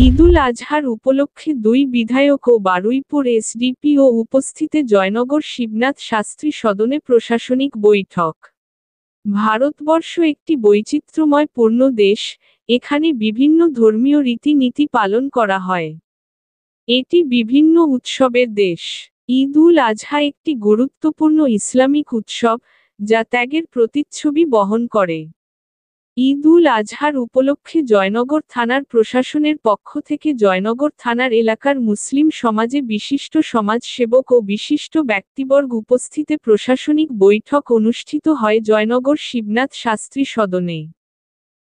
ঈদুল আজহার উপলক্ষে দুই বিধায়ক ও বারুইপুর এসডিপিও উপস্থিতে জয়নগর শিবনাথ শাস্ত্রী সদনে প্রশাসনিক বৈঠক। ভারতবর্ষ একটি বৈচিত্র্যময় পূর্ণ দেশ, এখানে বিভিন্ন ধর্মীয় রীতিনীতি পালন করা হয়। এটি বিভিন্ন উৎসবের দেশ। ঈদুল আজহা একটি গুরুত্বপূর্ণ ইসলামিক উৎসব, যা ত্যাগের প্রতিচ্ছবি বহন করে। ঈদুল আজহার উপলক্ষে জয়নগর থানার প্রশাসনের পক্ষ থেকে জয়নগর থানার এলাকার মুসলিম সমাজে বিশিষ্ট সমাজসেবক ও বিশিষ্ট ব্যক্তিবর্গ উপস্থিতে প্রশাসনিক বৈঠক অনুষ্ঠিত হয় জয়নগর শিবনাথ শাস্ত্রী সদনে।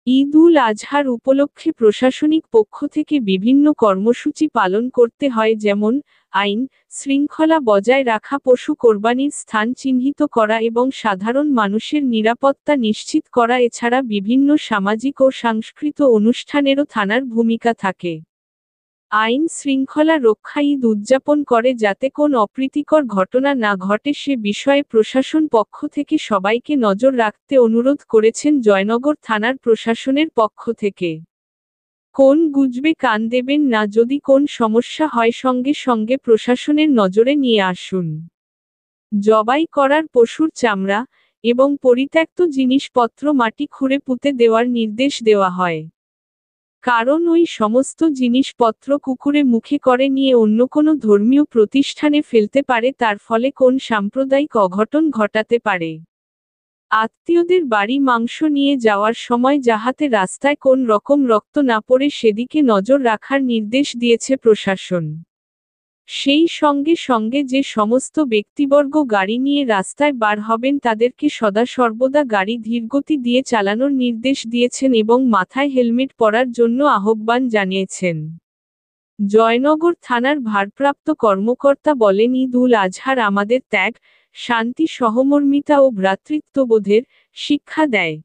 ঈদুল আজহার উপলক্ষে প্রশাসনিক পক্ষ থেকে বিভিন্ন কর্মসূচি পালন করতে হয়, যেমন আইন শৃঙ্খলা বজায় রাখা, পশু কোরবানির স্থান চিহ্নিত করা এবং সাধারণ মানুষের নিরাপত্তা নিশ্চিত করা। এছাড়া বিভিন্ন সামাজিক ও সাংস্কৃতিক অনুষ্ঠানেরও থানার ভূমিকা থাকে। আইন শৃঙ্খলা রক্ষা ঈদ উদযাপন করে যাতে কোন অপ্রীতিকর ঘটনা না ঘটে সে বিষয়ে প্রশাসন পক্ষ থেকে সবাইকে নজর রাখতে অনুরোধ করেছেন জয়নগর থানার প্রশাসনের পক্ষ থেকে। কোন গুজবে কান দেবেন না, যদি কোন সমস্যা হয় সঙ্গে সঙ্গে প্রশাসনের নজরে নিয়ে আসুন। জবাই করার পশুর চামড়া এবং পরিত্যক্ত জিনিসপত্র মাটি খুঁড়ে পুঁতে দেওয়ার নির্দেশ দেওয়া হয়, কারণ ওই সমস্ত জিনিসপত্র কুকুরে মুখে করে নিয়ে অন্য কোনো ধর্মীয় প্রতিষ্ঠানে ফেলতে পারে, তার ফলে কোন সাম্প্রদায়িক অঘটন ঘটাতে পারে। আত্মীয়দের বাড়ি মাংস নিয়ে যাওয়ার সময় যাহাতে রাস্তায় কোন রকম রক্ত না পড়ে সেদিকে নজর রাখার নির্দেশ দিয়েছে প্রশাসন। সেই সঙ্গে সঙ্গে যে সমস্ত ব্যক্তিবর্গ গাড়ি নিয়ে রাস্তায় বার হবেন তাদেরকে সদা সর্বদা গাড়ি ধীরগতি দিয়ে চালানোর নির্দেশ দিয়েছেন এবং মাথায় হেলমেট পরার জন্য আহ্বান জানিয়েছেন। জয়নগর থানার ভারপ্রাপ্ত কর্মকর্তা বলেন, ঈদুল আজহার আমাদের ত্যাগ, শান্তি, সহমর্মিতা ও ভ্রাতৃত্ববোধের শিক্ষা দেয়।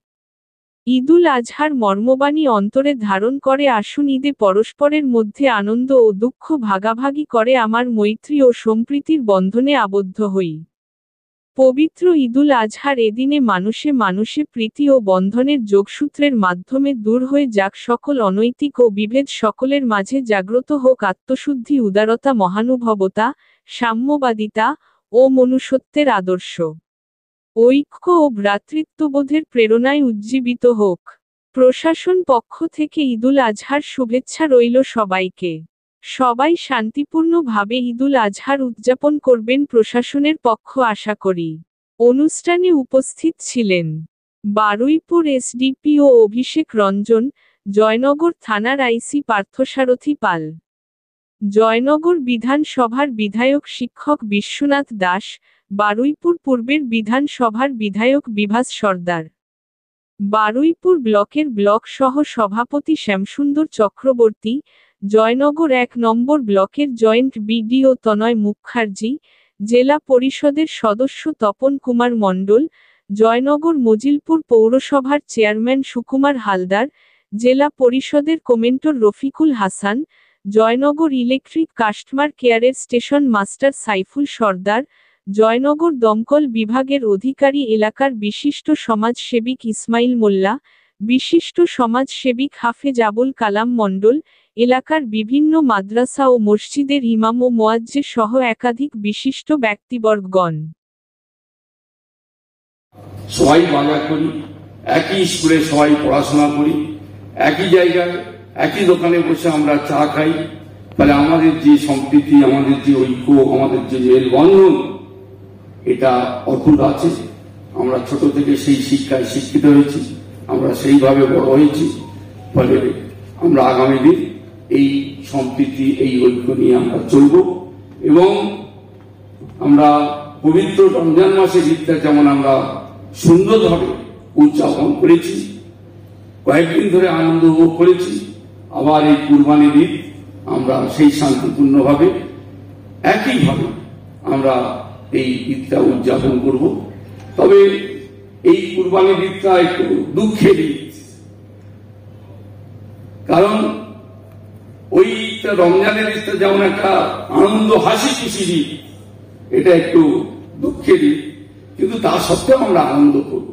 ঈদুল আজহার মর্মবাণী অন্তরে ধারণ করে আসুন ঈদে পরস্পরের মধ্যে আনন্দ ও দুঃখ ভাগাভাগি করে আমার মৈত্রী ও সম্প্রীতির বন্ধনে আবদ্ধ হই। পবিত্র ঈদুল আজহার এদিনে মানুষে মানুষে প্রীতি ও বন্ধনের যোগসূত্রের মাধ্যমে দূর হয়ে যাক সকল অনৈতিক ও বিভেদ, সকলের মাঝে জাগ্রত হোক আত্মশুদ্ধি, উদারতা, মহানুভবতা, সাম্যবাদিতা ও মনুষ্যত্বের আদর্শ। ঐক্য ও ভ্রাতৃত্ববোধের প্রেরণায় উজ্জীবিত হোক। প্রশাসন পক্ষ থেকে ঈদুল আজহার শুভেচ্ছা রইল সবাইকে। সবাই শান্তিপূর্ণভাবে ঈদুল আজহার উদযাপন করবেন প্রশাসনের পক্ষ আশা করি। অনুষ্ঠানে উপস্থিত ছিলেন বারুইপুর এসডিপিও অভিষেক রঞ্জন, জয়নগর থানার আইসি পার্থসারথী পাল, জয়নগর বিধানসভার বিধায়ক শিক্ষক বিশ্বনাথ দাস, বারুইপুর পূর্বের বিধানসভার বিধায়ক বিভাস সর্দার, বারুইপুর ব্লকের ব্লক সহ সভাপতি শ্যামসুন্দর চক্রবর্তী, জয়নগর ১ নম্বর ব্লকের জয়েন্ট বিডিও তনয় মুখার্জি, জেলা পরিষদের সদস্য তপন কুমার মণ্ডল, জয়নগর মজিলপুর পৌরসভার চেয়ারম্যান সুকুমার হালদার, জেলা পরিষদের কমেন্টর রফিকুল হাসান, জয়নগর ইলেকট্রিক কাস্টমার কেয়ারের স্টেশন মাস্টার সাইফুল সর্দার, জয়নগর দমকল বিভাগের অধিকারী, এলাকার বিশিষ্ট সমাজসেবিক ইসমাইল মোল্লা, বিশিষ্ট সমাজসেবিক হাফেজ আবুল কালাম মণ্ডল, এলাকার বিভিন্ন মাদ্রাসা ও মসজিদের ইমাম ও মোয়াজ্জের সহ একাধিক বিশিষ্ট ব্যক্তিবর্গগণ। সবাই বাজার করি, একই স্কুলে সবাই পড়াশোনা করি, একই জায়গায় একই দোকানে বসে আমরা চা খাই, তাহলে আমাদের যে সম্প্রীতি, আমাদের যে ঐক্য, আমাদের যে মেলবন্ধন, এটা অটুট আছে। আমরা ছোট থেকে সেই শিক্ষায় শিক্ষিত হয়েছি, আমরা সেইভাবে বড় হয়েছি, ফলে আমরা আগামী দিন এই সম্প্রীতি, এই ঐক্য নিয়ে আমরা চলব এবং আমরা পবিত্র রমজান মাসের ঈদটা যেমন আমরা সুন্দরভাবে উদযাপন করেছি, কয়েকদিন ধরে আনন্দ উপভোগ করেছি, আবার এই কুরবানির ঈদ আমরা সেই শান্তিপূর্ণভাবে একইভাবে আমরা এই ঈদটা উদযাপন করব। তবে এই কুরবানির ঈদটা একটু দুঃখের ঈদ, কারণ ওই ঈদটা রমজানের ঈদটা যেমন একটা আনন্দ হাসি খুশির ঈদ, এটা একটু দুঃখের ঈদ, কিন্তু তা সত্ত্বেও আমরা আনন্দ করব।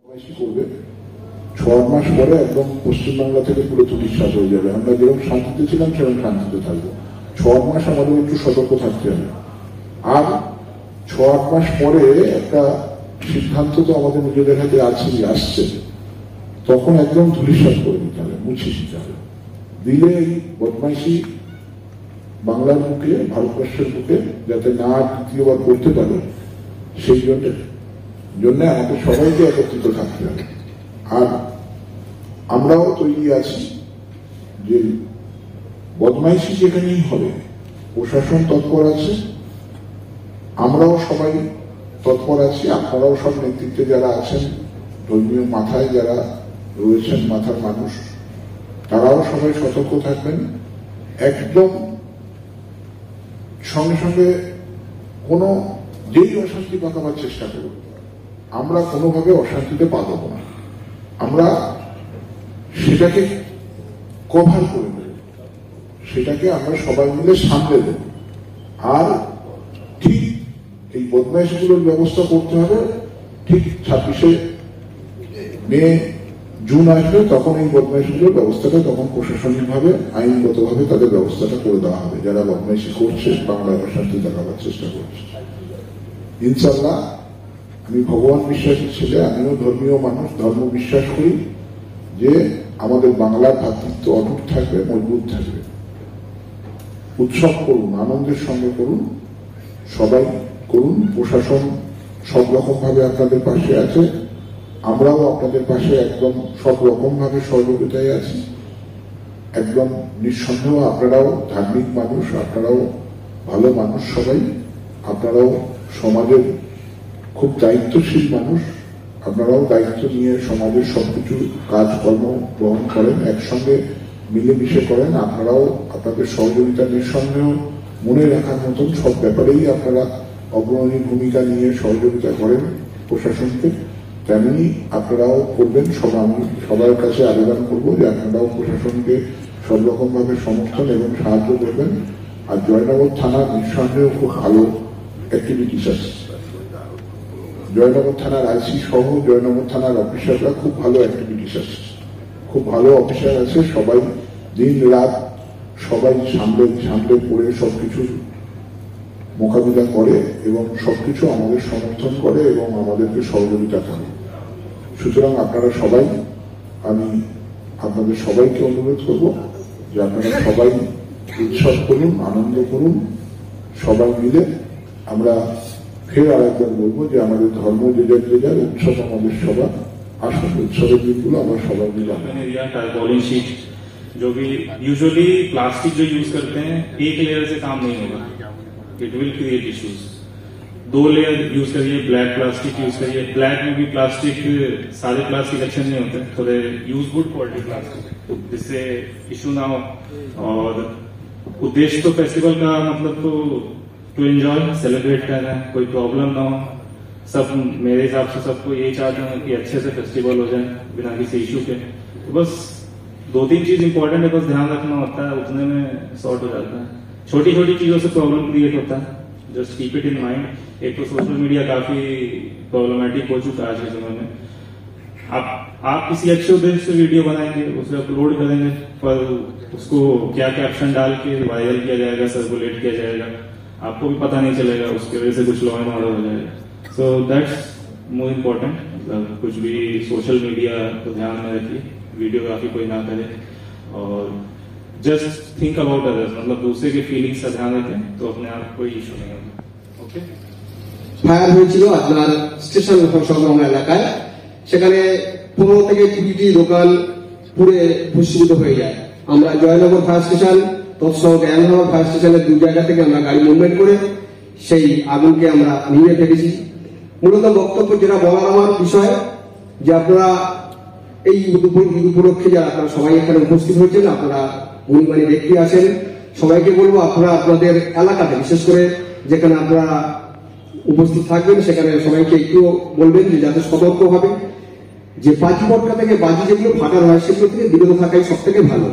করবে 6 মাস পরে একদম পশ্চিমবাংলা থেকে পুরো নিঃশ্বাস হয়ে যাবে। আমরা যেরকম শান্তিতে ছিলাম সেরকম শান্তিতে থাকবো। 6 মাস আমাদের একটু সতর্ক থাকতে হবে। আর 6-8 মাস পরে একটা সিদ্ধান্ত তো আমাদের নিজেদের হাতে আসছে, তখন একদম ধূলিসাৎ করে দিতে হবে, মুছে দিতে হবে। দিলে এই বদমাইশি বাংলার বুকে, ভারতবর্ষের বুকে যাতে না দ্বিতীয়বার করতে পারে, সেই জন্য আমাদের সবাইকে একত্রিত থাকতে হবে। আর আমরাও তৈরি আছি যে বদমাইশি যেখানেই হবে প্রশাসন তৎপর আছে, আমরাও সবাই তৎপর আছি। আপনারাও সব নেতৃত্বে যারা আছেন, ধর্মীয় মাথায় যারা রয়েছেন, মাথার মানুষ, তারাও সবাই সতর্ক থাকবেন। একদম সঙ্গে সঙ্গে কোনো যেই অশান্তি পাকাবার চেষ্টা করব, আমরা কোনোভাবে অশান্তিতে পা দেব না। আমরা সেটাকে কভার করে দেব, সেটাকে আমরা সবাই মিলে সামলে দেব। আর ঠিক এই বদমাইশগুলোর ব্যবস্থা করতে হবে। ঠিক 26শে মে জুন আসবে, তখন এই বদমাইশগুলোর ব্যবস্থাটা তখন প্রশাসনিকভাবে, আইনগতভাবে তাদের ব্যবস্থাটা করে দেওয়া হবে, যারা বদমাইশি করছে, বাংলায় অশান্তি দেখাবার চেষ্টা করছে। ইনশাল্লাহ আমি ভগবান বিশ্বাসী ছেলে, আমিও ধর্মীয় মানুষ, ধর্ম বিশ্বাস করি যে আমাদের বাংলার ভ্রাতৃত্ব অটুট থাকবে, মজবুত থাকবে। উৎসব করুন, আনন্দের সঙ্গে করুন, সবাই করুন। প্রশাসন সব রকম ভাবে আপনাদের পাশে আছে, আমরাও আপনাদের পাশে একদম সব রকম ভাবে সহযোগিতায় আছি। একদম নিঃসন্দেহ আপনারাও ধার্মিক মানুষ, আপনারাও ভালো মানুষ, সবাই আপনারাও সমাজের খুব দায়িত্বশীল মানুষ। আপনারাও দায়িত্ব নিয়ে সমাজের সবকিছু কাজকর্ম গ্রহণ করেন, একসঙ্গে মিলেমিশে করেন। আপনারাও আপনাদের সহযোগিতা নিঃসন্দেহ মনে রাখার মতন সব ব্যাপারেই আপনারা অগ্রণী ভূমিকা নিয়ে সহযোগিতা করেন প্রশাসনকে, তেমনি আপনারাও করবেন। আমি সবার কাছে আবেদন করবো যে আপনারাও প্রশাসনকে সব রকম ভাবে সমর্থন এবং সাহায্য করবেন। আর জয়নগর থানা নিঃসন্দেহ খুব ভালো অ্যাক্টিভিটিস আছে। জয়নগর থানার আইসি সহ জয়নগর থানার অফিসাররা খুব ভালো অ্যাক্টিভিটিস আছে, খুব ভালো অফিসার আছে। সবাই দিন রাত সবাই সামলে পড়ে সবকিছু মোকাবিলা করে এবং সবকিছু আমাদের সমর্থন করে এবং আমাদেরকে সহযোগিতা করে। সুতরাং আপনারা সবাই, আমি আপনাদের সবাইকে অনুরোধ করব যে আপনারা সবাই উৎসব করুন, আনন্দ করুন সবাই মিলে। আমরা ফের আরেকবার বলবো যে আমাদের ধর্ম যে যার উৎসব আমাদের সবার, আসল উৎসবের দিনগুলো আমরা সবাই মিলে। जो भी यूजुअली प्लास्टिक जो यूज करते हैं, एक लेयर से काम नहीं होगा, it will create issues. 2 layer use करिए, ब्लैक प्लास्टिक यूज करिए। ब्लैक में भी प्लास्टिक, सारे प्लास्टिक अच्छे नहीं होते, थोड़े यूज गुड क्वालिटी प्लास्टिक, जिससे इश्यू ना हो। और उद्देश्य तो फेस्टिवल का मतलब तो एंजॉय, सेलिब्रेट करना है, कोई प्रॉब्लम ना हो। सब मेरे हिसाब से सबको यही चाहते हैं कि अच्छे से फेस्टिवल हो जाए बिना किसी इश्यू के। तो बस 2-3 चीज इंपॉर्टेंट है, बस ध्यान रखना होता है, उतने में सॉर्ट हो जाता है। छोटी छोटी चीजों से प्रॉब्लम क्रिएट होता है, just keep it in mind. एक तो सोशल मीडिया काफी प्रॉब्लमेटिक हो चुका है आज के समय में। आप किसी अच्छे उद्देश्य से वीडियो बनाएंगे, उसे अपलोड करेंगे, पर उसको क्या कैप्शन डाल के वायरल किया जाएगा, सर्कुलेट किया जाएगा, आपको भी पता नहीं चलेगा, उसकी वजह से कुछ लॉ एंड ऑर्डर हो जाएगा। So that's more important. कुछ भी सोशल मीडिया को ध्यान में रखिए, वीडियोग्राफी कोई ना करे, और जस्ट थिंक अबाउट अदर्स, मतलब दूसरे के फीलिंग्स का ध्यान रखें, तो अपने आप कोई इशू नहीं होगा। ओके। ফায়ার হয়েছিল আপনার স্টেশন সংলগ্ন এলাকায়, সেখানে 15 থেকে 20টি দোকান পুড়ে ভস্মীভূত হয়ে যায়। আমরা জয়নগর ফায়ার স্টেশন তৎসহ জ্ঞাননগর ফায়ার স্টেশনের 2 জায়গা থেকে আমরা গাড়ি মুভমেন্ট করে সেই আগুনকে আমরা নিভিয়ে ফেলেছি। মূলত বক্তব্য যেটা বলার আমার বিষয়, যে আপনারা এই ঈদ উপলক্ষে যারা আপনারা সবাই এখানে উপস্থিত হয়েছেন, আপনারা গুণীমানী ব্যক্তি আছেন, সবাইকে বলবো আপনারা আপনাদের এলাকাতে, বিশেষ করে যেখানে আপনারা উপস্থিত থাকবেন, সেখানে সবাইকে একটু বলবেন যে যাতে সতর্ক হবে, যে বাজি পটকা থেকে বাজি যেগুলো ফাটার হয় সেগুলো থেকে বিরত থাকাই সব থেকে ভালো।